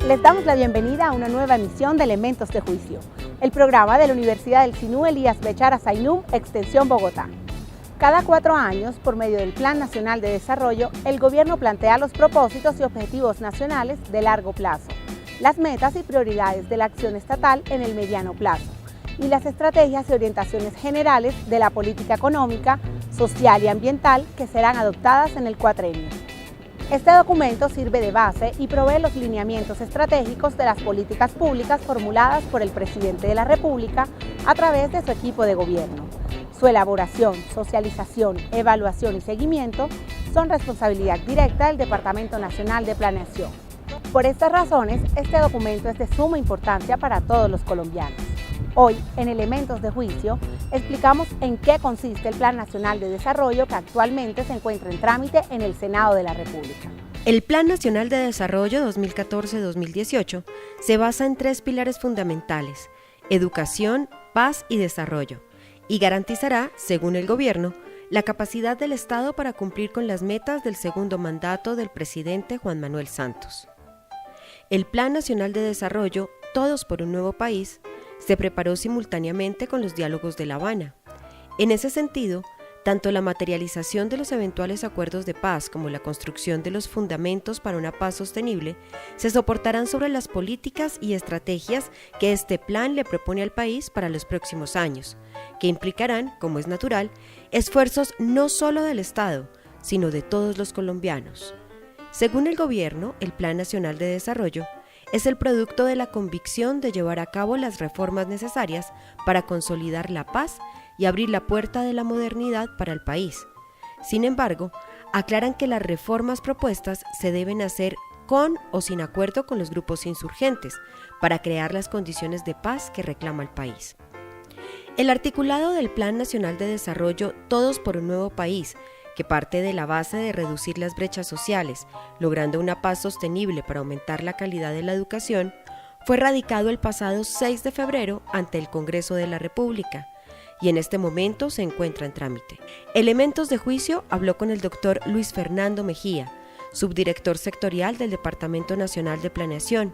Les damos la bienvenida a una nueva emisión de Elementos de Juicio, el programa de la Universidad del Sinú Elías Bechara Zainum, Extensión Bogotá. Cada 4 años, por medio del Plan Nacional de Desarrollo, el gobierno plantea los propósitos y objetivos nacionales de largo plazo, las metas y prioridades de la acción estatal en el mediano plazo, y las estrategias y orientaciones generales de la política económica, social y ambiental que serán adoptadas en el cuatrenio. Este documento sirve de base y provee los lineamientos estratégicos de las políticas públicas formuladas por el presidente de la República a través de su equipo de gobierno. Su elaboración, socialización, evaluación y seguimiento son responsabilidad directa del Departamento Nacional de Planeación. Por estas razones, este documento es de suma importancia para todos los colombianos. Hoy, en Elementos de Juicio, explicamos en qué consiste el Plan Nacional de Desarrollo que actualmente se encuentra en trámite en el Senado de la República. El Plan Nacional de Desarrollo 2014-2018 se basa en 3 pilares fundamentales: educación, paz y desarrollo, y garantizará, según el gobierno, la capacidad del Estado para cumplir con las metas del segundo mandato del presidente Juan Manuel Santos. El Plan Nacional de Desarrollo, Todos por un Nuevo País, se preparó simultáneamente con los diálogos de La Habana. En ese sentido, tanto la materialización de los eventuales acuerdos de paz como la construcción de los fundamentos para una paz sostenible se soportarán sobre las políticas y estrategias que este plan le propone al país para los próximos años, que implicarán, como es natural, esfuerzos no solo del Estado, sino de todos los colombianos. Según el gobierno, el Plan Nacional de Desarrollo es el producto de la convicción de llevar a cabo las reformas necesarias para consolidar la paz y abrir la puerta de la modernidad para el país. Sin embargo, aclaran que las reformas propuestas se deben hacer con o sin acuerdo con los grupos insurgentes para crear las condiciones de paz que reclama el país. El articulado del Plan Nacional de Desarrollo Todos por un Nuevo País, que parte de la base de reducir las brechas sociales, logrando una paz sostenible para aumentar la calidad de la educación, fue radicado el pasado 6 de febrero ante el Congreso de la República y en este momento se encuentra en trámite. Elementos de Juicio habló con el doctor Luis Fernando Mejía, subdirector sectorial del Departamento Nacional de Planeación,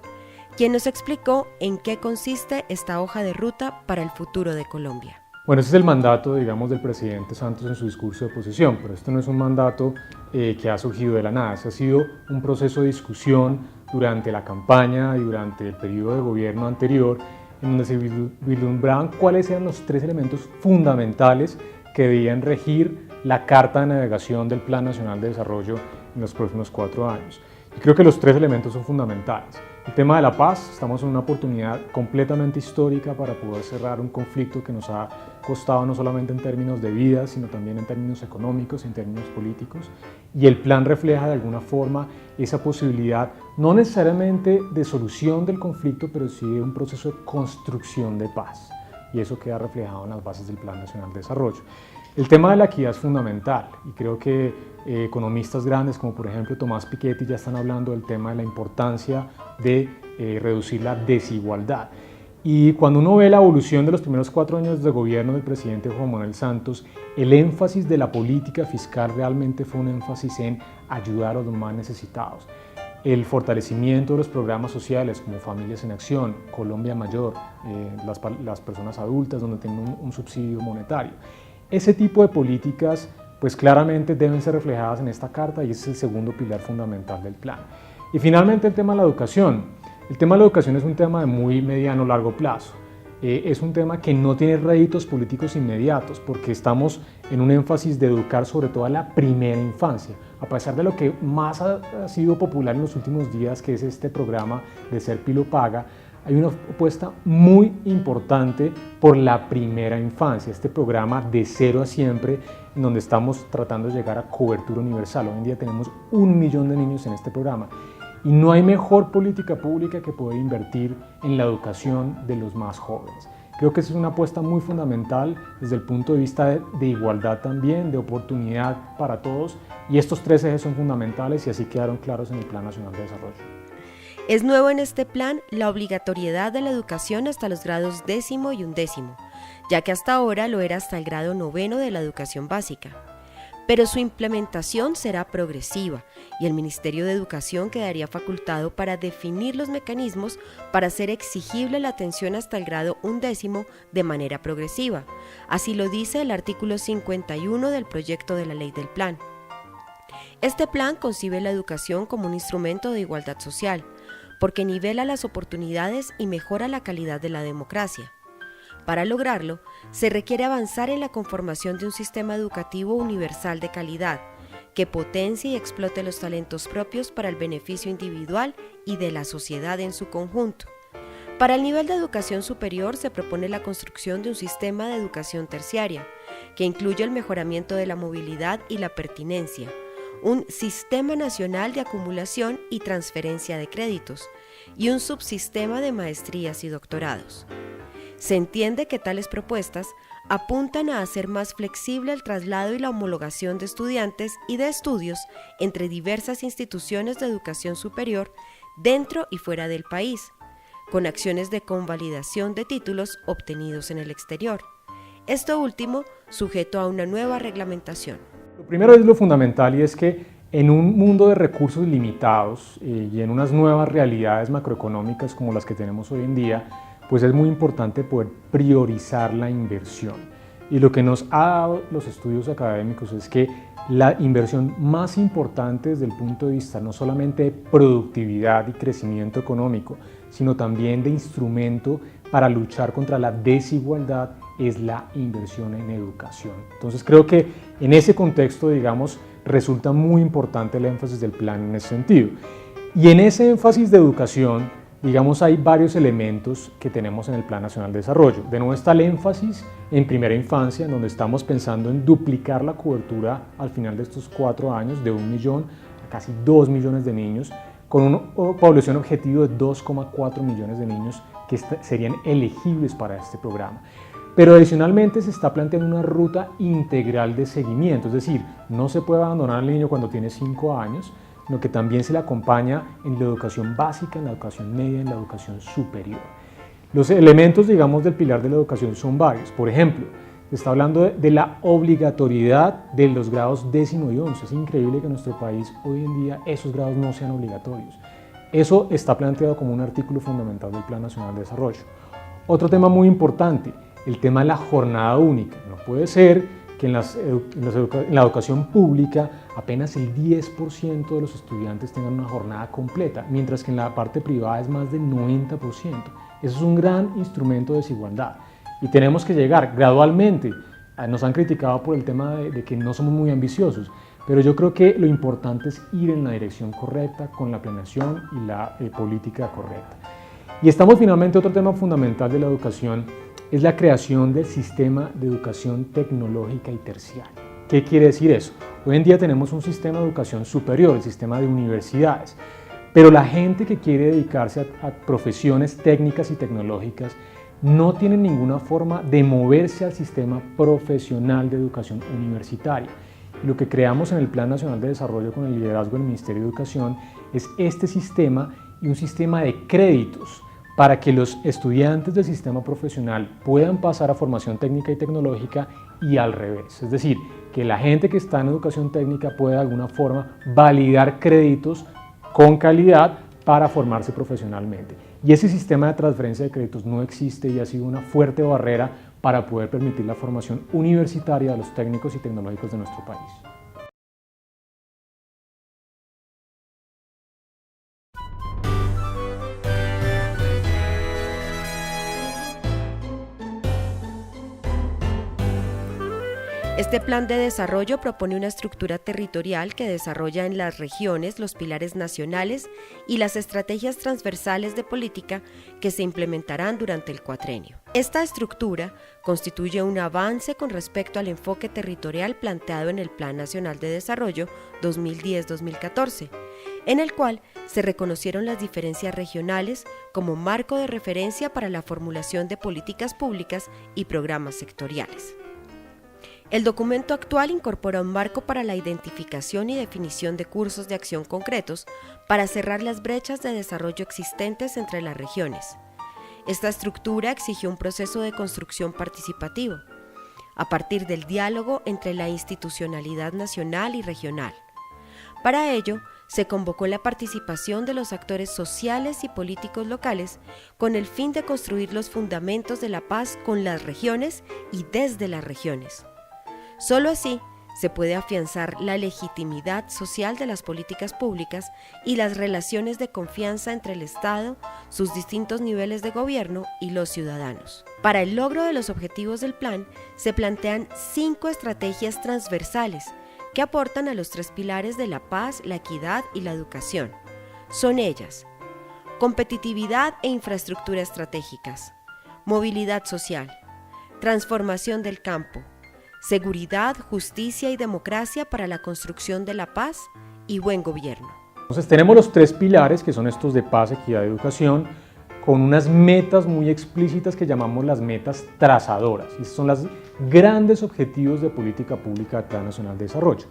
quien nos explicó en qué consiste esta hoja de ruta para el futuro de Colombia. Bueno, ese es el mandato, digamos, del presidente Santos en su discurso de oposición, pero esto no es un mandato que ha surgido de la nada. Ese ha sido un proceso de discusión durante la campaña y durante el periodo de gobierno anterior, en donde se vislumbraban cuáles eran los 3 elementos fundamentales que debían regir la carta de navegación del Plan Nacional de Desarrollo en los próximos 4 años. Y creo que los 3 elementos son fundamentales. El tema de la paz, estamos en una oportunidad completamente histórica para poder cerrar un conflicto que nos ha costado no solamente en términos de vida, sino también en términos económicos, en términos políticos. Y el plan refleja de alguna forma esa posibilidad, no necesariamente de solución del conflicto, pero sí de un proceso de construcción de paz. Y eso queda reflejado en las bases del Plan Nacional de Desarrollo. El tema de la equidad es fundamental y creo que economistas grandes como por ejemplo Tomás Piketty ya están hablando del tema de la importancia de reducir la desigualdad. Y cuando uno ve la evolución de los primeros 4 años de gobierno del presidente Juan Manuel Santos, el énfasis de la política fiscal realmente fue un énfasis en ayudar a los más necesitados. El fortalecimiento de los programas sociales como Familias en Acción, Colombia Mayor, las personas adultas donde tienen un subsidio monetario. Ese tipo de políticas pues claramente deben ser reflejadas en esta carta y ese es el segundo pilar fundamental del plan. Y finalmente el tema de la educación. El tema de la educación es un tema de muy mediano largo plazo. Es un tema que no tiene réditos políticos inmediatos porque estamos en un énfasis de educar sobre todo a la primera infancia. A pesar de lo que más ha sido popular en los últimos días, que es este programa de Ser Pilo Paga, hay una apuesta muy importante por la primera infancia, este programa de 0 a siempre, en donde estamos tratando de llegar a cobertura universal. Hoy en día tenemos 1 millón de niños en este programa y no hay mejor política pública que poder invertir en la educación de los más jóvenes. Creo que esa es una apuesta muy fundamental desde el punto de vista de igualdad también, de oportunidad para todos, y estos 3 ejes son fundamentales y así quedaron claros en el Plan Nacional de Desarrollo. Es nuevo en este plan la obligatoriedad de la educación hasta los grados 10º y 11º, ya que hasta ahora lo era hasta el grado 9º de la educación básica. pero su implementación será progresiva y el Ministerio de Educación quedaría facultado para definir los mecanismos para hacer exigible la atención hasta el grado 11º de manera progresiva. Así lo dice el artículo 51 del proyecto de la Ley del Plan. Este plan concibe la educación como un instrumento de igualdad social, porque nivela las oportunidades y mejora la calidad de la democracia. Para lograrlo, se requiere avanzar en la conformación de un sistema educativo universal de calidad, que potencie y explote los talentos propios para el beneficio individual y de la sociedad en su conjunto. Para el nivel de educación superior se propone la construcción de un sistema de educación terciaria, que incluye el mejoramiento de la movilidad y la pertinencia, un sistema nacional de acumulación y transferencia de créditos, y un subsistema de maestrías y doctorados. Se entiende que tales propuestas apuntan a hacer más flexible el traslado y la homologación de estudiantes y de estudios entre diversas instituciones de educación superior dentro y fuera del país, con acciones de convalidación de títulos obtenidos en el exterior. Esto último sujeto a una nueva reglamentación. Lo primero es lo fundamental, y es que en un mundo de recursos limitados y en unas nuevas realidades macroeconómicas como las que tenemos hoy en día, pues es muy importante poder priorizar la inversión. Y lo que nos ha dado los estudios académicos es que la inversión más importante desde el punto de vista no solamente de productividad y crecimiento económico, sino también de instrumento para luchar contra la desigualdad es la inversión en educación. Entonces creo que en ese contexto, digamos, resulta muy importante el énfasis del plan en ese sentido. Y en ese énfasis de educación, digamos, hay varios elementos que tenemos en el Plan Nacional de Desarrollo. De nuevo está el énfasis en primera infancia, en donde estamos pensando en duplicar la cobertura al final de estos 4 años de 1 millón a casi 2 millones de niños, con una población objetivo de 2,4 millones de niños que serían elegibles para este programa. Pero adicionalmente se está planteando una ruta integral de seguimiento, es decir, no se puede abandonar al niño cuando tiene 5 años, sino que también se le acompaña en la educación básica, en la educación media, en la educación superior. Los elementos, digamos, del pilar de la educación son varios. Por ejemplo, se está hablando de la obligatoriedad de los grados 10º y 11. Es increíble que en nuestro país hoy en día esos grados no sean obligatorios. Eso está planteado como un artículo fundamental del Plan Nacional de Desarrollo. Otro tema muy importante, el tema de la jornada única. No puede ser que en la educación pública apenas el 10% de los estudiantes tengan una jornada completa, mientras que en la parte privada es más del 90%. Eso es un gran instrumento de desigualdad y tenemos que llegar gradualmente. Nos han criticado por el tema de que no somos muy ambiciosos, pero yo creo que lo importante es ir en la dirección correcta, con la planeación y la política correcta. Y estamos finalmente, otro tema fundamental de la educación es la creación del sistema de educación tecnológica y terciaria. ¿Qué quiere decir eso? Hoy en día tenemos un sistema de educación superior, el sistema de universidades, pero la gente que quiere dedicarse a profesiones técnicas y tecnológicas no tiene ninguna forma de moverse al sistema profesional de educación universitaria. Y lo que creamos en el Plan Nacional de Desarrollo con el liderazgo del Ministerio de Educación es este sistema y un sistema de créditos para que los estudiantes del sistema profesional puedan pasar a formación técnica y tecnológica y al revés. Es decir, que la gente que está en educación técnica pueda de alguna forma validar créditos con calidad para formarse profesionalmente. Y ese sistema de transferencia de créditos no existe y ha sido una fuerte barrera para poder permitir la formación universitaria de los técnicos y tecnológicos de nuestro país. Este plan de desarrollo propone una estructura territorial que desarrolla en las regiones los pilares nacionales y las estrategias transversales de política que se implementarán durante el cuatrenio. Esta estructura constituye un avance con respecto al enfoque territorial planteado en el Plan Nacional de Desarrollo 2010-2014, en el cual se reconocieron las diferencias regionales como marco de referencia para la formulación de políticas públicas y programas sectoriales. El documento actual incorpora un marco para la identificación y definición de cursos de acción concretos para cerrar las brechas de desarrollo existentes entre las regiones. Esta estructura exige un proceso de construcción participativo. a partir del diálogo entre la institucionalidad nacional y regional. Para ello, se convocó la participación de los actores sociales y políticos locales con el fin de construir los fundamentos de la paz con las regiones y desde las regiones. Solo así se puede afianzar la legitimidad social de las políticas públicas y las relaciones de confianza entre el Estado, sus distintos niveles de gobierno y los ciudadanos. Para el logro de los objetivos del plan, se plantean 5 estrategias transversales que aportan a los 3 pilares de la paz, la equidad y la educación. Son ellas: competitividad e infraestructura estratégicas, movilidad social, transformación del campo, seguridad, justicia y democracia para la construcción de la paz y buen gobierno. Entonces tenemos los 3 pilares que son estos de paz, equidad y educación, con unas metas muy explícitas que llamamos las metas trazadoras. Y son los grandes objetivos de política pública del Plan Nacional de Desarrollo.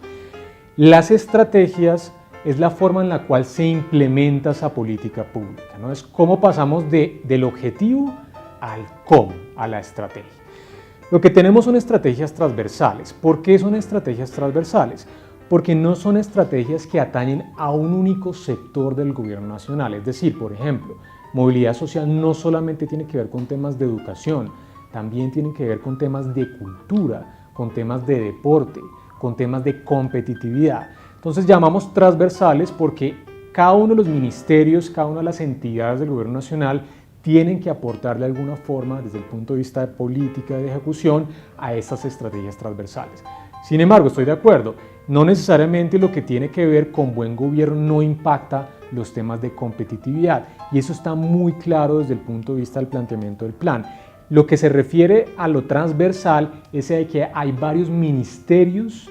Las estrategias es la forma en la cual se implementa esa política pública, ¿no? Es cómo pasamos del objetivo al cómo, a la estrategia. Lo que tenemos son estrategias transversales. ¿Por qué son estrategias transversales? Porque no son estrategias que atañen a un único sector del gobierno nacional. Es decir, por ejemplo, movilidad social no solamente tiene que ver con temas de educación, también tiene que ver con temas de cultura, con temas de deporte, con temas de competitividad. Entonces llamamos transversales porque cada uno de los ministerios, cada una de las entidades del gobierno nacional tienen que aportar de alguna forma, desde el punto de vista de política de ejecución, a estas estrategias transversales. Sin embargo, estoy de acuerdo, no necesariamente lo que tiene que ver con buen gobierno no impacta los temas de competitividad, y eso está muy claro desde el punto de vista del planteamiento del plan. Lo que se refiere a lo transversal es de que hay varios ministerios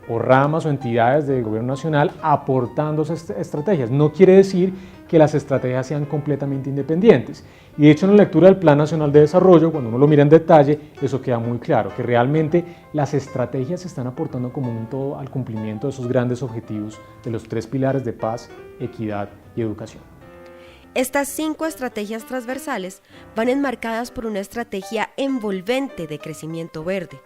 o ramas o entidades del gobierno nacional aportando esas estrategias. No quiere decir que las estrategias sean completamente independientes. Y de hecho en la lectura del Plan Nacional de Desarrollo, cuando uno lo mira en detalle, eso queda muy claro, que realmente las estrategias están aportando como un todo al cumplimiento de esos grandes objetivos de los 3 pilares de paz, equidad y educación. Estas 5 estrategias transversales van enmarcadas por una estrategia envolvente de crecimiento verde.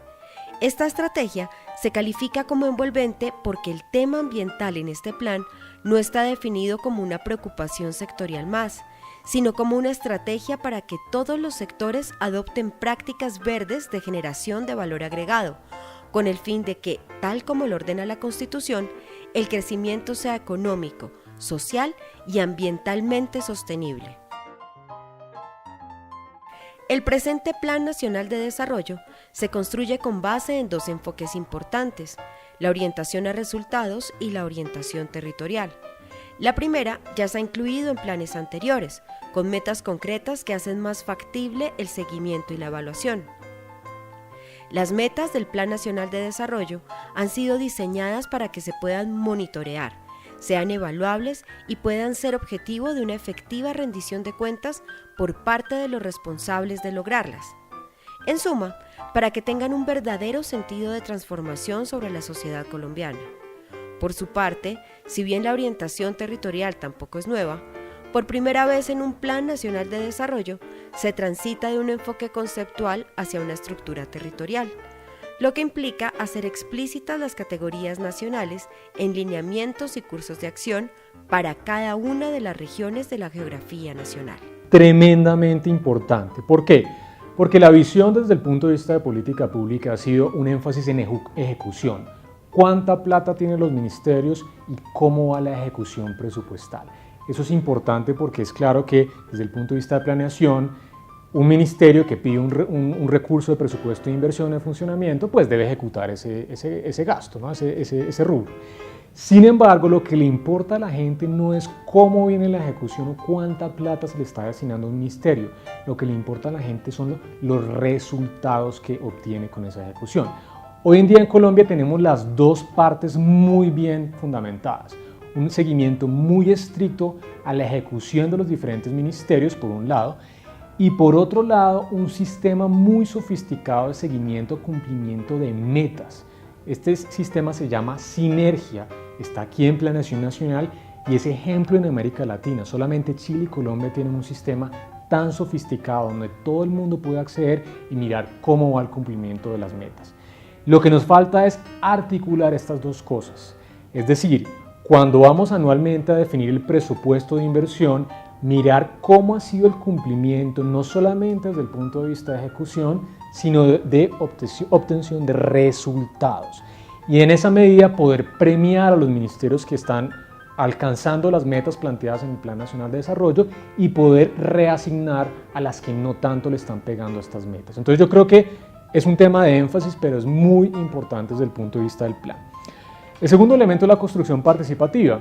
Esta estrategia se califica como envolvente porque el tema ambiental en este plan no está definido como una preocupación sectorial más, sino como una estrategia para que todos los sectores adopten prácticas verdes de generación de valor agregado, con el fin de que, tal como lo ordena la Constitución, el crecimiento sea económico, social y ambientalmente sostenible. El presente Plan Nacional de Desarrollo se construye con base en 2 enfoques importantes: la orientación a resultados y la orientación territorial. La primera ya se ha incluido en planes anteriores, con metas concretas que hacen más factible el seguimiento y la evaluación. Las metas del Plan Nacional de Desarrollo han sido diseñadas para que se puedan monitorear, sean evaluables y puedan ser objetivo de una efectiva rendición de cuentas por parte de los responsables de lograrlas. En suma, para que tengan un verdadero sentido de transformación sobre la sociedad colombiana. Por su parte, si bien la orientación territorial tampoco es nueva, por primera vez en un Plan Nacional de Desarrollo se transita de un enfoque conceptual hacia una estructura territorial, lo que implica hacer explícitas las categorías nacionales en lineamientos y cursos de acción para cada una de las regiones de la geografía nacional. Tremendamente importante. ¿Por qué? Porque la visión desde el punto de vista de política pública ha sido un énfasis en ejecución. ¿Cuánta plata tienen los ministerios y cómo va la ejecución presupuestal? Eso es importante porque es claro que desde el punto de vista de planeación, un ministerio que pide un recurso de presupuesto de inversión en funcionamiento, pues debe ejecutar ese gasto, ¿no? ese rubro. Sin embargo, lo que le importa a la gente no es cómo viene la ejecución o cuánta plata se le está destinando a un ministerio. Lo que le importa a la gente son los resultados que obtiene con esa ejecución. Hoy en día en Colombia tenemos las 2 partes muy bien fundamentadas. Un seguimiento muy estricto a la ejecución de los diferentes ministerios, por un lado, y por otro lado, un sistema muy sofisticado de seguimiento, cumplimiento de metas. Este sistema se llama Sinergia, está aquí en Planeación Nacional y es ejemplo en América Latina. Solamente Chile y Colombia tienen un sistema tan sofisticado donde todo el mundo puede acceder y mirar cómo va el cumplimiento de las metas. Lo que nos falta es articular estas dos cosas. Es decir, cuando vamos anualmente a definir el presupuesto de inversión, mirar cómo ha sido el cumplimiento, no solamente desde el punto de vista de ejecución, sino de obtención de resultados. Y en esa medida poder premiar a los ministerios que están alcanzando las metas planteadas en el Plan Nacional de Desarrollo y poder reasignar a las que no tanto le están pegando a estas metas. Entonces yo creo que es un tema de énfasis, pero es muy importante desde el punto de vista del plan. El segundo elemento es la construcción participativa.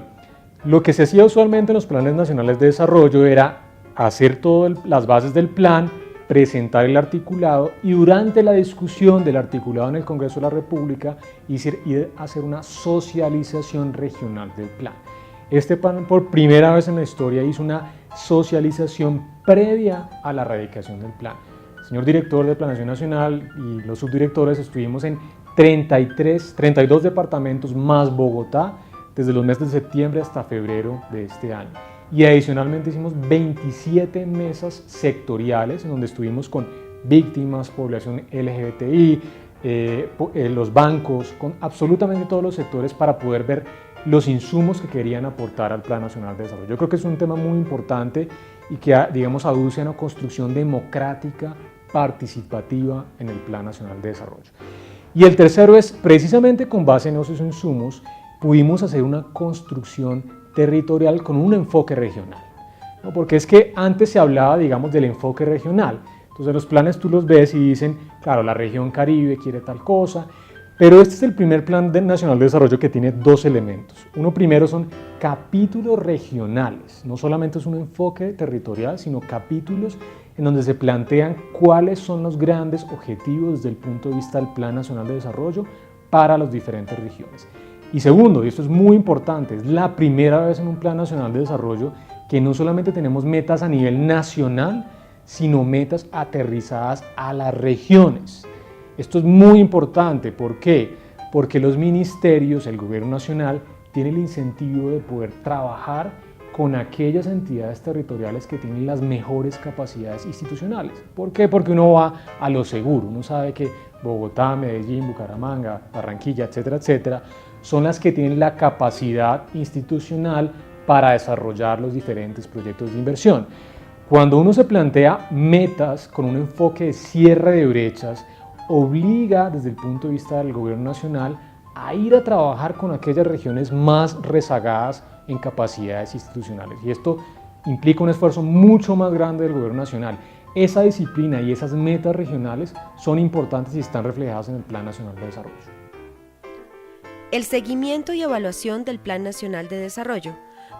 Lo que se hacía usualmente en los planes nacionales de desarrollo era hacer todas las bases del plan, presentar el articulado y durante la discusión del articulado en el Congreso de la República ir a hacer una socialización regional del plan. Este plan por primera vez en la historia hizo una socialización previa a la radicación del plan. El señor director de Planeación Nacional y los subdirectores estuvimos en 32 departamentos más Bogotá desde los meses de septiembre hasta febrero de este año. Y adicionalmente hicimos 27 mesas sectoriales en donde estuvimos con víctimas, población LGBTI, los bancos, con absolutamente todos los sectores para poder ver los insumos que querían aportar al Plan Nacional de Desarrollo. Yo creo que es un tema muy importante y que, digamos, aduce a una construcción democrática, participativa en el Plan Nacional de Desarrollo. Y el tercero es, precisamente con base en esos insumos, pudimos hacer una construcción territorial con un enfoque regional, ¿no? Porque es que antes se hablaba, digamos, del enfoque regional. Entonces los planes tú los ves y dicen, claro, la región Caribe quiere tal cosa, pero este es el primer Plan Nacional de Desarrollo que tiene dos elementos. Uno primero son capítulos regionales, no solamente es un enfoque territorial, sino capítulos en donde se plantean cuáles son los grandes objetivos desde el punto de vista del Plan Nacional de Desarrollo para las diferentes regiones. Y segundo, y esto es muy importante, es la primera vez en un Plan Nacional de Desarrollo que no solamente tenemos metas a nivel nacional, sino metas aterrizadas a las regiones. Esto es muy importante, ¿por qué? Porque los ministerios, el gobierno nacional, tiene el incentivo de poder trabajar con aquellas entidades territoriales que tienen las mejores capacidades institucionales. ¿Por qué? Porque uno va a lo seguro, uno sabe que Bogotá, Medellín, Bucaramanga, Barranquilla, etcétera, etcétera, son las que tienen la capacidad institucional para desarrollar los diferentes proyectos de inversión. Cuando uno se plantea metas con un enfoque de cierre de brechas, obliga desde el punto de vista del gobierno nacional a ir a trabajar con aquellas regiones más rezagadas en capacidades institucionales. Y esto implica un esfuerzo mucho más grande del gobierno nacional. Esa disciplina y esas metas regionales son importantes y están reflejadas en el Plan Nacional de Desarrollo. El seguimiento y evaluación del Plan Nacional de Desarrollo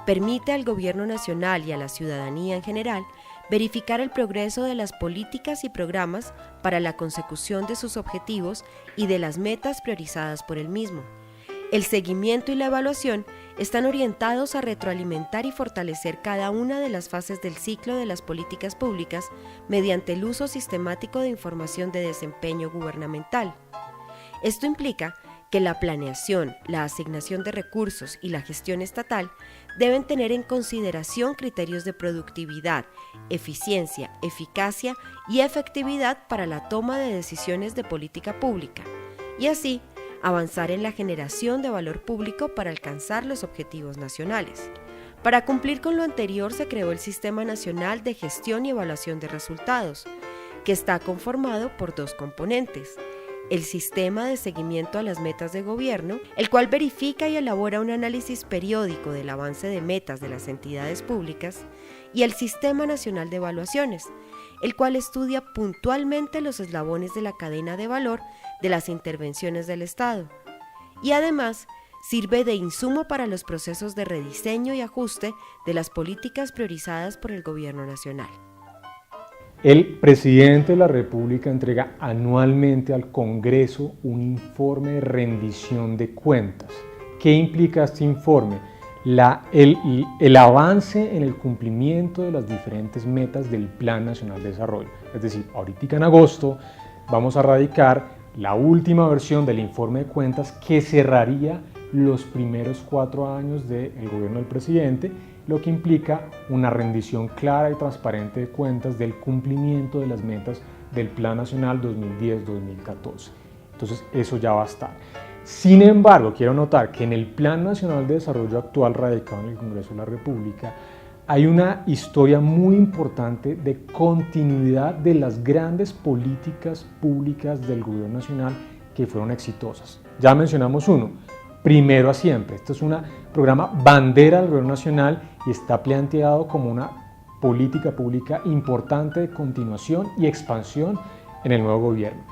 permite al Gobierno Nacional y a la ciudadanía en general verificar el progreso de las políticas y programas para la consecución de sus objetivos y de las metas priorizadas por el mismo. El seguimiento y la evaluación están orientados a retroalimentar y fortalecer cada una de las fases del ciclo de las políticas públicas mediante el uso sistemático de información de desempeño gubernamental. Esto implica que la planeación, la asignación de recursos y la gestión estatal deben tener en consideración criterios de productividad, eficiencia, eficacia y efectividad para la toma de decisiones de política pública, y así avanzar en la generación de valor público para alcanzar los objetivos nacionales. Para cumplir con lo anterior se creó el Sistema Nacional de Gestión y Evaluación de Resultados, que está conformado por dos componentes: el Sistema de Seguimiento a las Metas de Gobierno, el cual verifica y elabora un análisis periódico del avance de metas de las entidades públicas, y el Sistema Nacional de Evaluaciones, el cual estudia puntualmente los eslabones de la cadena de valor de las intervenciones del Estado, y además sirve de insumo para los procesos de rediseño y ajuste de las políticas priorizadas por el Gobierno Nacional. El presidente de la República entrega anualmente al Congreso un informe de rendición de cuentas. ¿Qué implica este informe? El avance en el cumplimiento de las diferentes metas del Plan Nacional de Desarrollo. Es decir, ahorita en agosto vamos a radicar la última versión del informe de cuentas que cerraría los primeros 4 años del gobierno del presidente, lo que implica una rendición clara y transparente de cuentas del cumplimiento de las metas del Plan Nacional 2010-2014. Entonces eso ya va a estar. Sin embargo, quiero notar que en el Plan Nacional de Desarrollo actual radicado en el Congreso de la República hay una historia muy importante de continuidad de las grandes políticas públicas del Gobierno Nacional que fueron exitosas. Ya mencionamos uno, Primero a Siempre. Este es un programa bandera del Gobierno Nacional y está planteado como una política pública importante de continuación y expansión en el nuevo gobierno.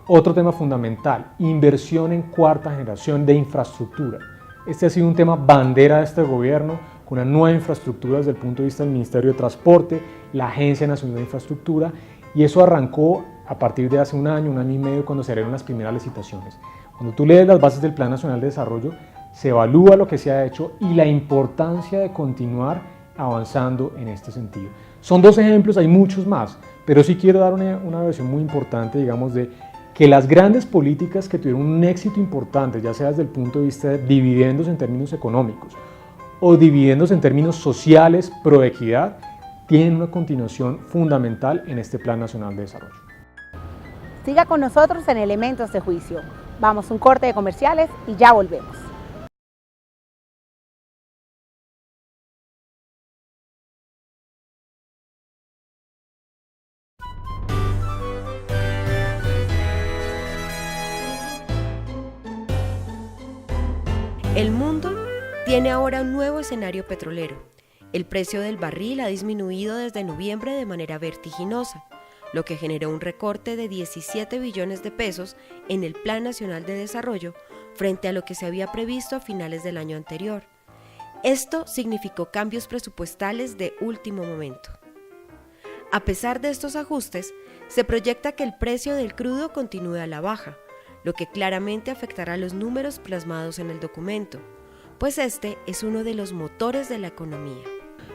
Otro tema fundamental, inversión en cuarta generación de infraestructura. Este ha sido un tema bandera de este gobierno, con una nueva infraestructura desde el punto de vista del Ministerio de Transporte, la Agencia Nacional de Infraestructura, y eso arrancó a partir de hace un año y medio, cuando se abrieron las primeras licitaciones. Cuando tú lees las bases del Plan Nacional de Desarrollo, se evalúa lo que se ha hecho y la importancia de continuar avanzando en este sentido. Son dos ejemplos, hay muchos más, pero sí quiero dar una versión muy importante, digamos, de que las grandes políticas que tuvieron un éxito importante, ya sea desde el punto de vista de dividendos en términos económicos o dividendos en términos sociales, pro equidad, tienen una continuación fundamental en este Plan Nacional de Desarrollo. Siga con nosotros en Elementos de Juicio. Vamos a un corte de comerciales y ya volvemos. El mundo tiene ahora un nuevo escenario petrolero. El precio del barril ha disminuido desde noviembre de manera vertiginosa, lo que generó un recorte de 17 billones de pesos en el Plan Nacional de Desarrollo frente a lo que se había previsto a finales del año anterior. Esto significó cambios presupuestales de último momento. A pesar de estos ajustes, se proyecta que el precio del crudo continúe a la baja, lo que claramente afectará los números plasmados en el documento, pues este es uno de los motores de la economía.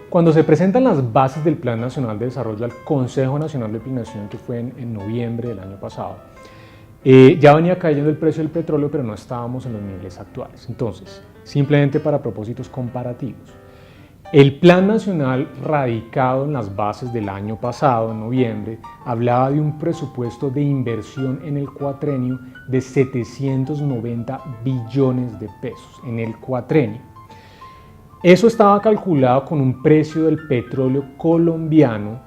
Cuando se presentan las bases del Plan Nacional de Desarrollo al Consejo Nacional de Planeación, que fue en noviembre del año pasado, ya venía cayendo el precio del petróleo, pero no estábamos en los niveles actuales. Entonces, simplemente para propósitos comparativos, el Plan Nacional radicado en las bases del año pasado, en noviembre, hablaba de un presupuesto de inversión en el cuatrenio de 790 billones de pesos en el cuatrenio. Eso estaba calculado con un precio del petróleo colombiano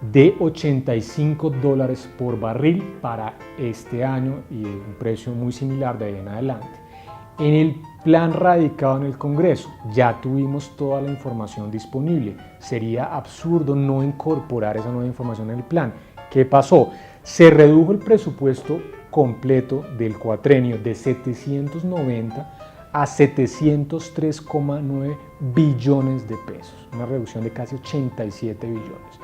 de $85 por barril para este año y un precio muy similar de ahí en adelante. En el plan radicado en el Congreso ya tuvimos toda la información disponible. Sería absurdo no incorporar esa nueva información en el plan. ¿Qué pasó? Se redujo el presupuesto completo del cuatrenio de 790 a 703,9 billones de pesos, una reducción de casi 87 billones.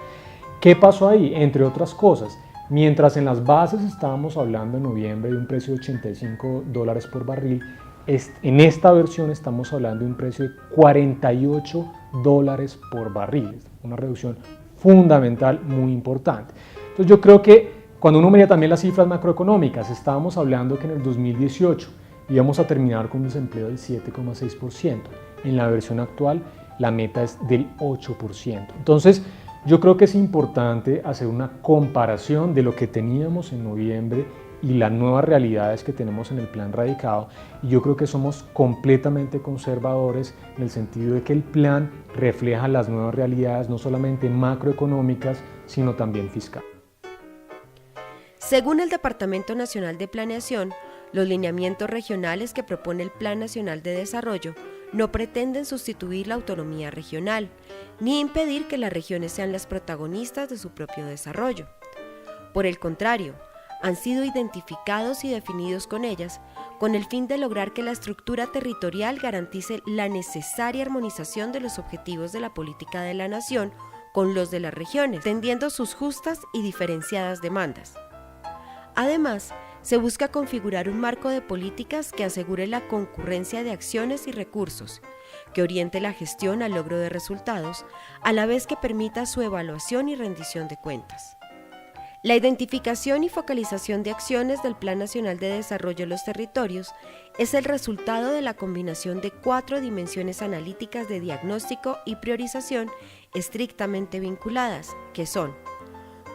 ¿Qué pasó ahí? Entre otras cosas, mientras en las bases estábamos hablando en noviembre de un precio de $85 por barril, en esta versión estamos hablando de un precio de $48 por barril, una reducción fundamental muy importante. Entonces yo creo que cuando uno mira también las cifras macroeconómicas, estábamos hablando que en el 2018 íbamos a terminar con un desempleo del 7,6%. En la versión actual la meta es del 8%. Entonces yo creo que es importante hacer una comparación de lo que teníamos en noviembre y las nuevas realidades que tenemos en el plan radicado, y yo creo que somos completamente conservadores en el sentido de que el plan refleja las nuevas realidades, no solamente macroeconómicas, sino también fiscales. Según el Departamento Nacional de Planeación, los lineamientos regionales que propone el Plan Nacional de Desarrollo no pretenden sustituir la autonomía regional, ni impedir que las regiones sean las protagonistas de su propio desarrollo. Por el contrario, han sido identificados y definidos con ellas con el fin de lograr que la estructura territorial garantice la necesaria armonización de los objetivos de la política de la nación con los de las regiones, atendiendo sus justas y diferenciadas demandas. Además, se busca configurar un marco de políticas que asegure la concurrencia de acciones y recursos, que oriente la gestión al logro de resultados, a la vez que permita su evaluación y rendición de cuentas. La identificación y focalización de acciones del Plan Nacional de Desarrollo de los Territorios es el resultado de la combinación de 4 dimensiones analíticas de diagnóstico y priorización estrictamente vinculadas, que son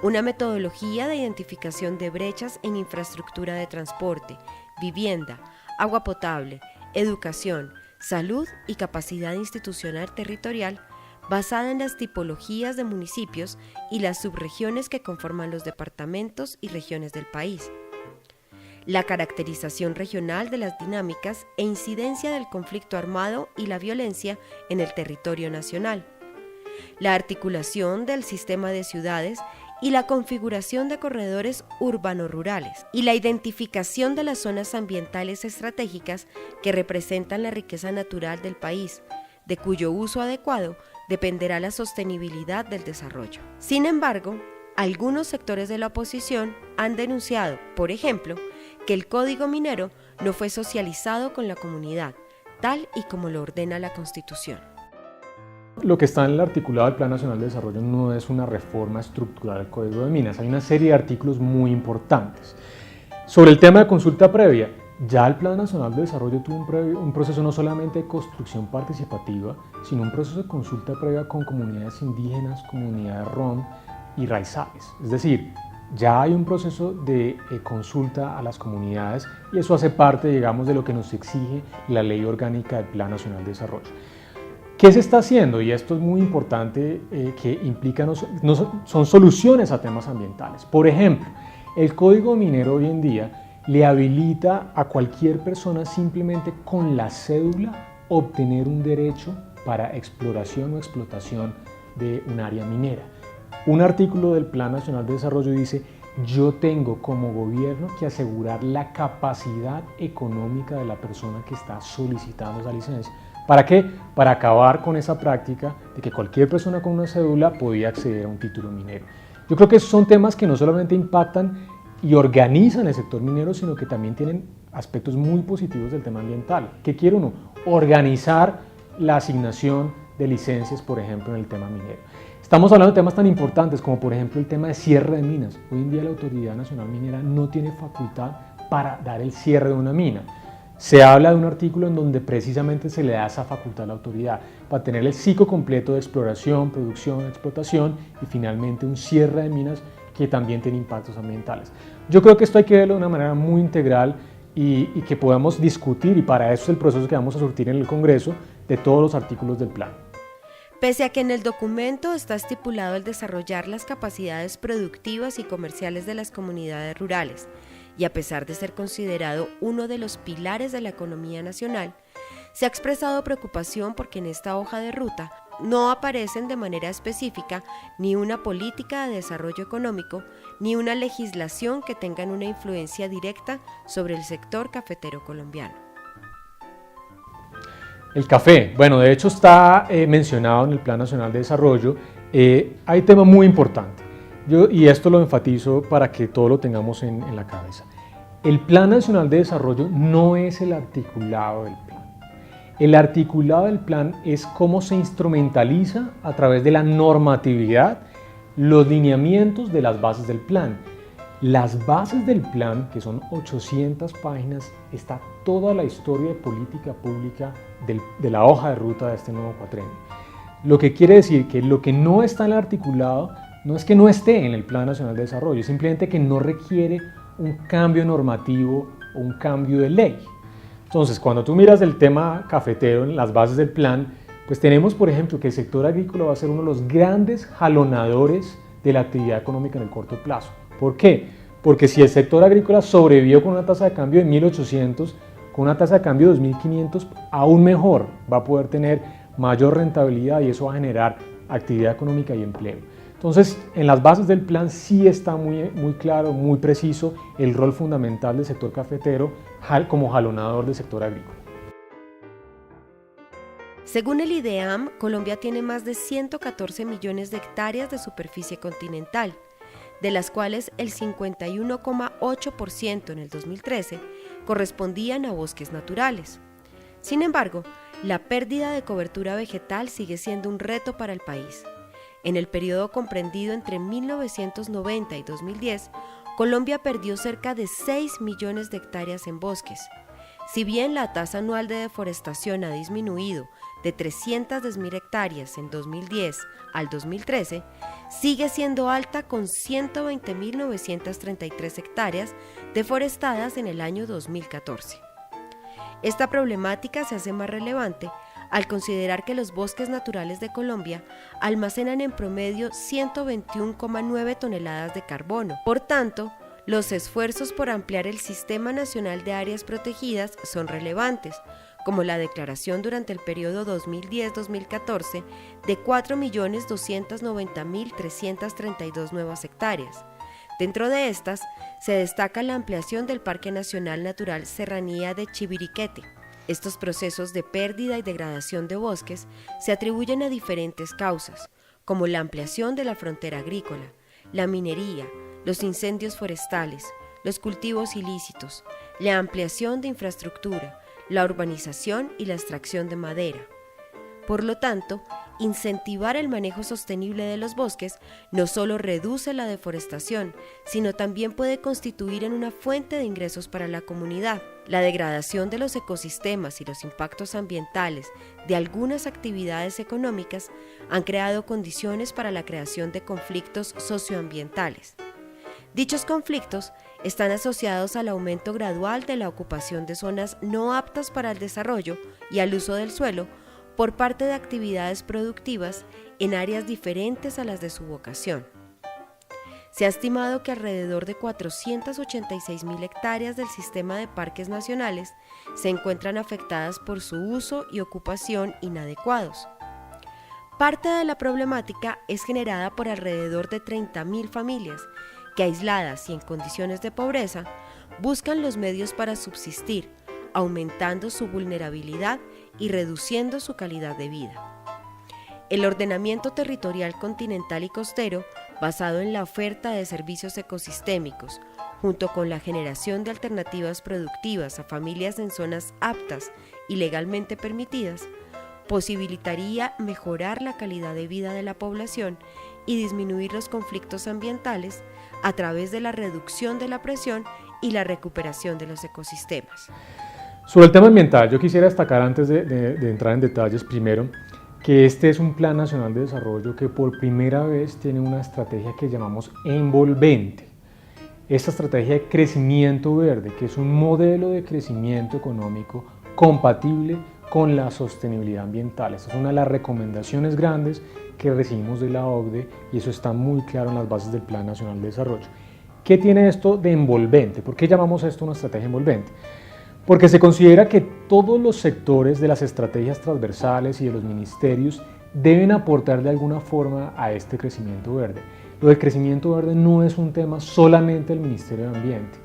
una metodología de identificación de brechas en infraestructura de transporte, vivienda, agua potable, educación, salud y capacidad institucional territorial, basada en las tipologías de municipios y las subregiones que conforman los departamentos y regiones del país. La caracterización regional de las dinámicas e incidencia del conflicto armado y la violencia en el territorio nacional. La articulación del sistema de ciudades y la configuración de corredores urbano-rurales, y la identificación de las zonas ambientales estratégicas que representan la riqueza natural del país, de cuyo uso adecuado dependerá la sostenibilidad del desarrollo. Sin embargo, algunos sectores de la oposición han denunciado, por ejemplo, que el Código Minero no fue socializado con la comunidad, tal y como lo ordena la Constitución. Lo que está en el articulado del Plan Nacional de Desarrollo no es una reforma estructural del Código de Minas, hay una serie de artículos muy importantes. Sobre el tema de consulta previa, ya el Plan Nacional de Desarrollo tuvo un proceso no solamente de construcción participativa, sino un proceso de consulta previa con comunidades indígenas, comunidades rom y raizales. Es decir, ya hay un proceso de consulta a las comunidades y eso hace parte, digamos, de lo que nos exige la Ley Orgánica del Plan Nacional de Desarrollo. ¿Qué se está haciendo? Y esto es muy importante, que implica, son soluciones a temas ambientales. Por ejemplo, el Código Minero hoy en día le habilita a cualquier persona simplemente con la cédula obtener un derecho para exploración o explotación de un área minera. Un artículo del Plan Nacional de Desarrollo dice: yo tengo como gobierno que asegurar la capacidad económica de la persona que está solicitando esa licencia. ¿Para qué? Para acabar con esa práctica de que cualquier persona con una cédula podía acceder a un título minero. Yo creo que esos son temas que no solamente impactan y organizan el sector minero, sino que también tienen aspectos muy positivos del tema ambiental. ¿Qué quiere uno? Organizar la asignación de licencias, por ejemplo, en el tema minero. Estamos hablando de temas tan importantes como, por ejemplo, el tema de cierre de minas. Hoy en día la Autoridad Nacional Minera no tiene facultad para dar el cierre de una mina. Se habla de un artículo en donde precisamente se le da esa facultad a la autoridad para tener el ciclo completo de exploración, producción, explotación y finalmente un cierre de minas que también tiene impactos ambientales. Yo creo que esto hay que verlo de una manera muy integral y que podamos discutir, y para eso es el proceso que vamos a surtir en el Congreso, de todos los artículos del plan. Pese a que en el documento está estipulado el desarrollar las capacidades productivas y comerciales de las comunidades rurales, y a pesar de ser considerado uno de los pilares de la economía nacional, se ha expresado preocupación porque en esta hoja de ruta no aparecen de manera específica ni una política de desarrollo económico, ni una legislación que tengan una influencia directa sobre el sector cafetero colombiano. El café, bueno, de hecho está mencionado en el Plan Nacional de Desarrollo. Hay un tema muy importante. Y esto lo enfatizo para que todo lo tengamos en la cabeza. El Plan Nacional de Desarrollo no es el articulado del plan. El articulado del plan es cómo se instrumentaliza a través de la normatividad los lineamientos de las bases del plan. Las bases del plan, que son 800 páginas, está toda la historia de política pública de la hoja de ruta de este nuevo cuatrenio. Lo que quiere decir que lo que no está en el articulado no es que no esté en el Plan Nacional de Desarrollo, es simplemente que no requiere un cambio normativo o un cambio de ley. Entonces, cuando tú miras el tema cafetero en las bases del plan, pues tenemos, por ejemplo, que el sector agrícola va a ser uno de los grandes jalonadores de la actividad económica en el corto plazo. ¿Por qué? Porque si el sector agrícola sobrevivió con una tasa de cambio de 1.800, con una tasa de cambio de 2.500, aún mejor, va a poder tener mayor rentabilidad y eso va a generar actividad económica y empleo. Entonces, en las bases del plan sí está muy claro, muy preciso el rol fundamental del sector cafetero como jalonador del sector agrícola. Según el IDEAM, Colombia tiene más de 114 millones de hectáreas de superficie continental, de las cuales el 51,8% en el 2013 correspondían a bosques naturales. Sin embargo, la pérdida de cobertura vegetal sigue siendo un reto para el país. En el periodo comprendido entre 1990 y 2010, Colombia perdió cerca de 6 millones de hectáreas en bosques. Si bien la tasa anual de deforestación ha disminuido de 310.000 hectáreas en 2010 al 2013, sigue siendo alta con 120.933 hectáreas deforestadas en el año 2014. Esta problemática se hace más relevante al considerar que los bosques naturales de Colombia almacenan en promedio 121,9 toneladas de carbono. Por tanto, los esfuerzos por ampliar el Sistema Nacional de Áreas Protegidas son relevantes, como la declaración durante el periodo 2010-2014 de 4.290.332 nuevas hectáreas. Dentro de estas, se destaca la ampliación del Parque Nacional Natural Serranía de Chiviriquete. Estos procesos de pérdida y degradación de bosques se atribuyen a diferentes causas, como la ampliación de la frontera agrícola, la minería, los incendios forestales, los cultivos ilícitos, la ampliación de infraestructura, la urbanización y la extracción de madera. Por lo tanto, incentivar el manejo sostenible de los bosques no solo reduce la deforestación, sino también puede constituir en una fuente de ingresos para la comunidad. La degradación de los ecosistemas y los impactos ambientales de algunas actividades económicas han creado condiciones para la creación de conflictos socioambientales. Dichos conflictos están asociados al aumento gradual de la ocupación de zonas no aptas para el desarrollo y al uso del suelo por parte de actividades productivas en áreas diferentes a las de su vocación. Se ha estimado que alrededor de 486.000 hectáreas del sistema de parques nacionales se encuentran afectadas por su uso y ocupación inadecuados. Parte de la problemática es generada por alrededor de 30.000 familias que, aisladas y en condiciones de pobreza, buscan los medios para subsistir, aumentando su vulnerabilidad y reduciendo su calidad de vida. El ordenamiento territorial continental y costero, basado en la oferta de servicios ecosistémicos, junto con la generación de alternativas productivas a familias en zonas aptas y legalmente permitidas, posibilitaría mejorar la calidad de vida de la población y disminuir los conflictos ambientales a través de la reducción de la presión y la recuperación de los ecosistemas. Sobre el tema ambiental, yo quisiera destacar antes de entrar en detalles primero que este es un Plan Nacional de Desarrollo que por primera vez tiene una estrategia que llamamos envolvente. Esta estrategia de crecimiento verde, que es un modelo de crecimiento económico compatible con la sostenibilidad ambiental. Esta es una de las recomendaciones grandes que recibimos de la OCDE y eso está muy claro en las bases del Plan Nacional de Desarrollo. ¿Qué tiene esto de envolvente? ¿Por qué llamamos esto una estrategia envolvente? Porque se considera que todos los sectores de las estrategias transversales y de los ministerios deben aportar de alguna forma a este crecimiento verde. Lo del crecimiento verde no es un tema solamente del Ministerio de Ambiente.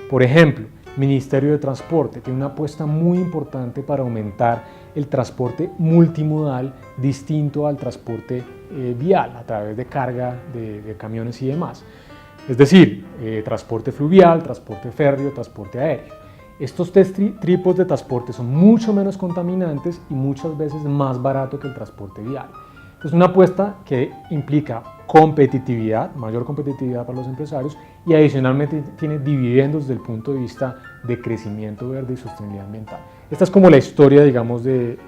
Por ejemplo, Ministerio de Transporte tiene una apuesta muy importante para aumentar el transporte multimodal distinto al transporte vial a través de carga de camiones y demás. Es decir, transporte fluvial, transporte férreo, transporte aéreo. Estos tres tipos de transporte son mucho menos contaminantes y muchas veces más baratos que el transporte vial. Es una apuesta que implica competitividad, mayor competitividad para los empresarios y adicionalmente tiene dividendos desde el punto de vista de crecimiento verde y sostenibilidad ambiental. Esta es como la historia, digamos, del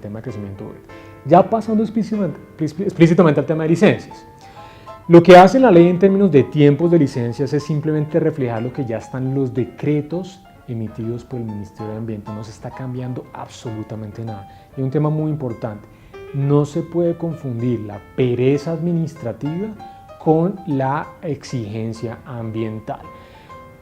tema de crecimiento verde. Ya pasando explícitamente al tema de licencias. Lo que hace la ley en términos de tiempos de licencias es simplemente reflejar lo que ya están en los decretos emitidos por el Ministerio de Ambiente. No se está cambiando absolutamente nada. Y un tema muy importante. No se puede confundir la pereza administrativa con la exigencia ambiental.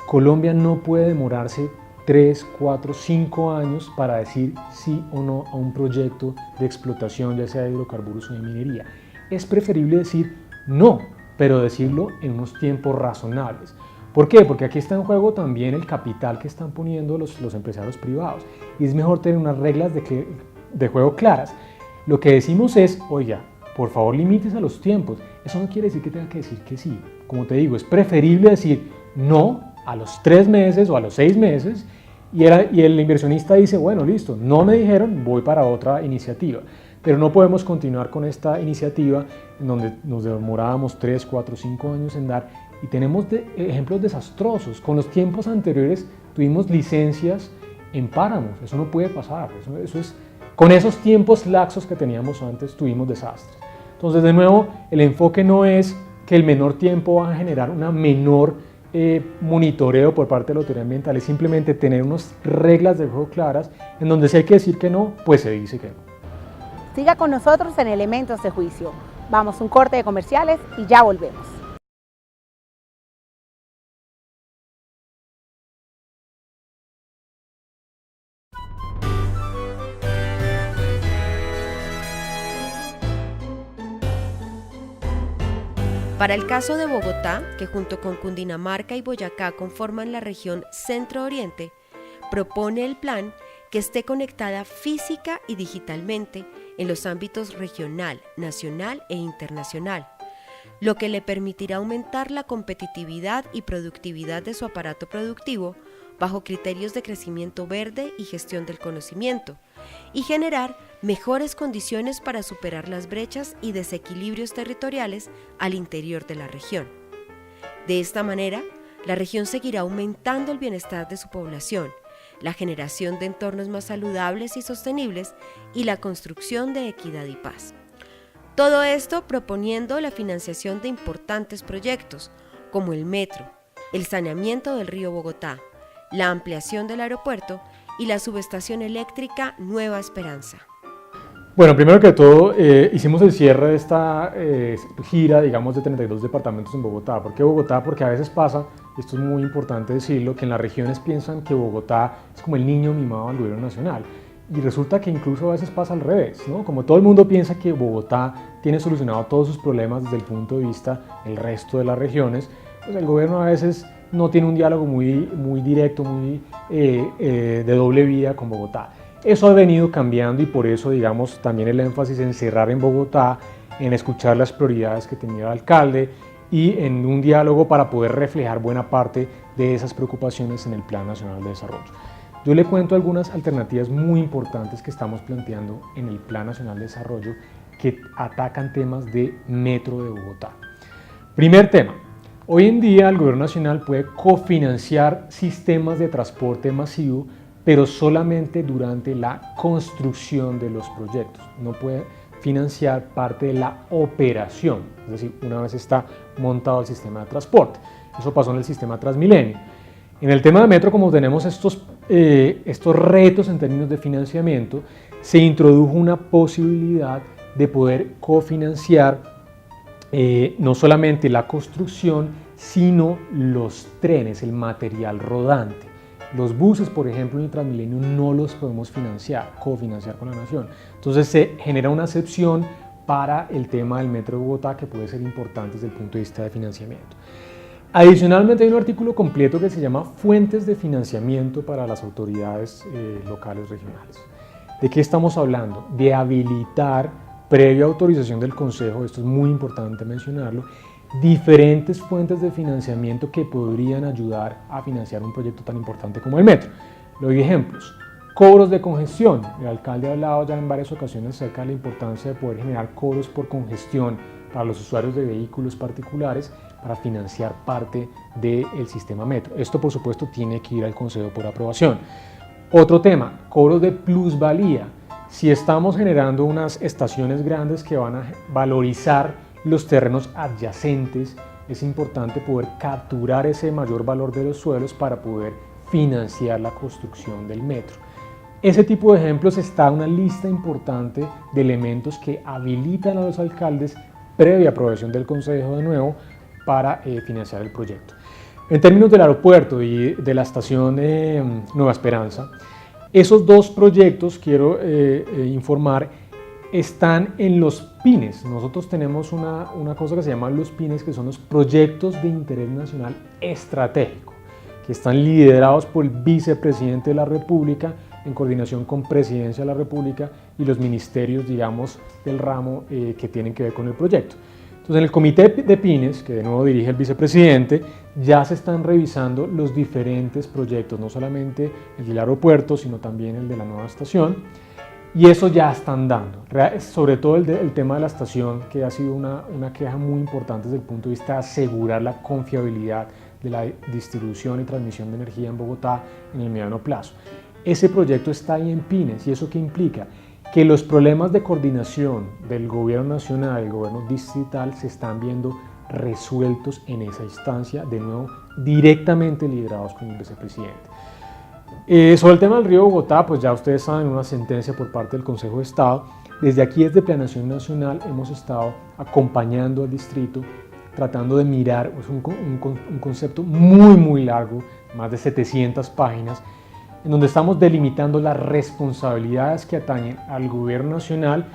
Colombia no puede demorarse 3, 4, 5 años para decir sí o no a un proyecto de explotación, ya sea de hidrocarburos o de minería. Es preferible decir no, pero decirlo en unos tiempos razonables. ¿Por qué? Porque aquí está en juego también el capital que están poniendo los empresarios privados. Y es mejor tener unas reglas de juego claras. Lo que decimos es, oiga, por favor límites a los tiempos. Eso no quiere decir que tenga que decir que sí. Como te digo, es preferible decir no a los 3 meses o a los 6 meses y el inversionista dice, bueno, listo, no me dijeron, voy para otra iniciativa. Pero no podemos continuar con esta iniciativa en donde nos demorábamos 3, 4, 5 años en dar y tenemos ejemplos desastrosos. Con los tiempos anteriores tuvimos licencias en páramos. Eso no puede pasar. Con esos tiempos laxos que teníamos antes tuvimos desastres. Entonces, de nuevo, el enfoque no es que el menor tiempo va a generar una menor monitoreo por parte de la autoridad ambiental, es simplemente tener unas reglas de juego claras en donde si hay que decir que no, pues se dice que no. Siga con nosotros en Elementos de Juicio. Vamos a un corte de comerciales y ya volvemos. Para el caso de Bogotá, que junto con Cundinamarca y Boyacá conforman la región Centro-Oriente, propone el plan que esté conectada física y digitalmente en los ámbitos regional, nacional e internacional, lo que le permitirá aumentar la competitividad y productividad de su aparato productivo bajo criterios de crecimiento verde y gestión del conocimiento, y generar mejores condiciones para superar las brechas y desequilibrios territoriales al interior de la región. De esta manera, la región seguirá aumentando el bienestar de su población, la generación de entornos más saludables y sostenibles y la construcción de equidad y paz. Todo esto proponiendo la financiación de importantes proyectos como el metro, el saneamiento del río Bogotá, la ampliación del aeropuerto y la subestación eléctrica Nueva Esperanza. Bueno, primero que todo, hicimos el cierre de esta gira, digamos, de 32 departamentos en Bogotá. ¿Por qué Bogotá? Porque a veces pasa, esto es muy importante decirlo, que en las regiones piensan que Bogotá es como el niño mimado del gobierno nacional. Y resulta que incluso a veces pasa al revés, ¿no? Como todo el mundo piensa que Bogotá tiene solucionado todos sus problemas desde el punto de vista del resto de las regiones, pues el gobierno a veces no tiene un diálogo muy directo, de doble vía con Bogotá. Eso ha venido cambiando y por eso, digamos, también el énfasis en cerrar en Bogotá, en escuchar las prioridades que tenía el alcalde y en un diálogo para poder reflejar buena parte de esas preocupaciones en el Plan Nacional de Desarrollo. Yo le cuento algunas alternativas muy importantes que estamos planteando en el Plan Nacional de Desarrollo que atacan temas de metro de Bogotá. Primer tema. Hoy en día el gobierno nacional puede cofinanciar sistemas de transporte masivo, pero solamente durante la construcción de los proyectos. No puede financiar parte de la operación, es decir, una vez está montado el sistema de transporte. Eso pasó en el sistema Transmilenio. En el tema de metro, como tenemos estos retos en términos de financiamiento, se introdujo una posibilidad de poder cofinanciar no solamente la construcción, sino los trenes, el material rodante. Los buses, por ejemplo, en el Transmilenio no los podemos cofinanciar con la nación. Entonces se genera una excepción para el tema del metro de Bogotá que puede ser importante desde el punto de vista de financiamiento. Adicionalmente hay un artículo completo que se llama Fuentes de financiamiento para las autoridades locales regionales. ¿De qué estamos hablando? De habilitar, previa autorización del Consejo, esto es muy importante mencionarlo, diferentes fuentes de financiamiento que podrían ayudar a financiar un proyecto tan importante como el metro. Le doy ejemplos. Cobros de congestión. El alcalde ha hablado ya en varias ocasiones acerca de la importancia de poder generar cobros por congestión para los usuarios de vehículos particulares para financiar parte del sistema metro. Esto, por supuesto, tiene que ir al Consejo por aprobación. Otro tema, cobros de plusvalía. Si estamos generando unas estaciones grandes que van a valorizar los terrenos adyacentes, es importante poder capturar ese mayor valor de los suelos para poder financiar la construcción del metro. Ese tipo de ejemplos está una lista importante de elementos que habilitan a los alcaldes previa aprobación del Consejo de nuevo para financiar el proyecto. En términos del aeropuerto y de la estación Nueva Esperanza, esos dos proyectos, quiero informar, están en los PINES. Nosotros tenemos una cosa que se llama los PINES, que son los proyectos de interés nacional estratégico, que están liderados por el vicepresidente de la República en coordinación con Presidencia de la República y los ministerios, digamos, del ramo que tienen que ver con el proyecto. Entonces, en el comité de PINES, que de nuevo dirige el vicepresidente, ya se están revisando los diferentes proyectos, no solamente el del aeropuerto, sino también el de la nueva estación, y eso ya están dando. Sobre todo el tema de la estación, que ha sido una queja muy importante desde el punto de vista de asegurar la confiabilidad de la distribución y transmisión de energía en Bogotá en el mediano plazo. Ese proyecto está ahí en Pines. ¿Y eso qué implica? Que los problemas de coordinación del gobierno nacional y el gobierno distrital se están viendo resueltos en esa instancia, de nuevo directamente liderados con el vicepresidente. Sobre el tema del río Bogotá, pues ya ustedes saben, una sentencia por parte del Consejo de Estado. Desde aquí, desde Planeación Nacional, hemos estado acompañando al distrito, tratando de mirar un concepto muy largo, más de 700 páginas, en donde estamos delimitando las responsabilidades que atañen al gobierno nacional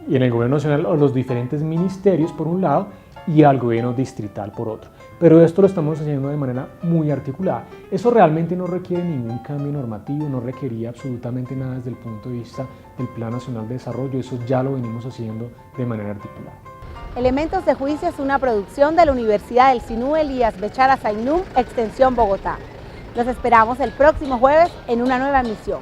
y en el gobierno nacional a los diferentes ministerios por un lado y al gobierno distrital por otro. Pero esto lo estamos haciendo de manera muy articulada. Eso realmente no requiere ningún cambio normativo, no requería absolutamente nada desde el punto de vista del Plan Nacional de Desarrollo, eso ya lo venimos haciendo de manera articulada. Elementos de Juicio es una producción de la Universidad del Sinú Elías Bechara Zainum, Extensión Bogotá. Los esperamos el próximo jueves en una nueva emisión.